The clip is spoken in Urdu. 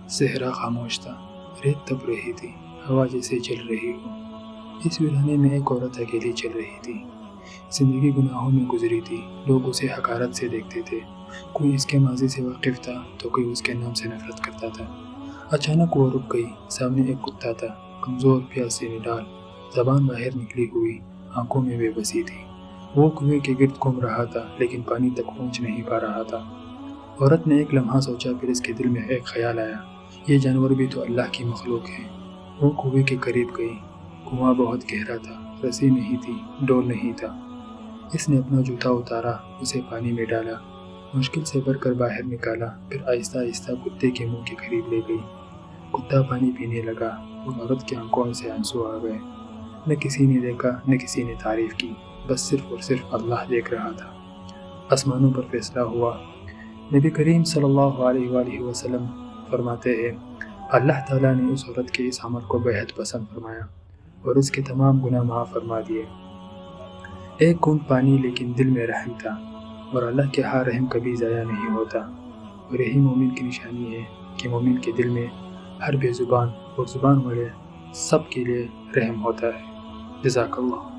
صحرا خاموش تھا، ریت تپ رہی تھی، ہوا جیسے چل رہی ہو۔ اس ویرانے میں ایک عورت اکیلی چل رہی تھی۔ زندگی گناہوں میں گزری تھی، لوگ اسے حقارت سے دیکھتے تھے، کوئی اس کے ماضی سے واقف تھا تو کوئی اس کے نام سے نفرت کرتا تھا۔ اچانک وہ رک گئی، سامنے ایک کتا تھا، کمزور، پیاسے نڈال، زبان باہر نکلی ہوئی، آنکھوں میں بے بسی تھی۔ وہ کنویں کے گرد گھوم رہا تھا لیکن پانی تک پہنچ نہیں پا رہا تھا۔ عورت نے ایک لمحہ سوچا، پھر اس کے دل میں ایک خیال آیا، یہ جانور بھی تو اللہ کی مخلوق ہے۔ وہ کنویں کے قریب گئی۔ کنواں بہت گہرا تھا، رسی نہیں تھی، ڈول نہیں تھا۔ اس نے اپنا جوتا اتارا، اسے پانی میں ڈالا، مشکل سے بھر کر باہر نکالا، پھر آہستہ آہستہ کتے کے منہ کے قریب لے گئی۔ کتا پانی پینے لگا اور عورت کی آنکھوں سے آنسو آ گئے۔ نہ کسی نے دیکھا، نہ کسی نے تعریف کی، بس صرف اور صرف اللہ دیکھ رہا تھا۔ آسمانوں پر فیصلہ ہوا۔ نبی کریم صلی اللہ علیہ وآلہ وسلم فرماتے ہیں، اللہ تعالیٰ نے اس عورت کے اس عمل کو بے حد پسند فرمایا اور اس کے تمام گناہ معاف فرما دیے۔ ایک گھونٹ پانی لیکن دل میں رحم تھا، اور اللہ کے ہاں رحم کبھی ضائع نہیں ہوتا۔ اور یہی مومن کی نشانی ہے کہ مومن کے دل میں ہر بے زبان اور زبان والے سب کے لیے رحم ہوتا ہے۔ جزاک اللہ۔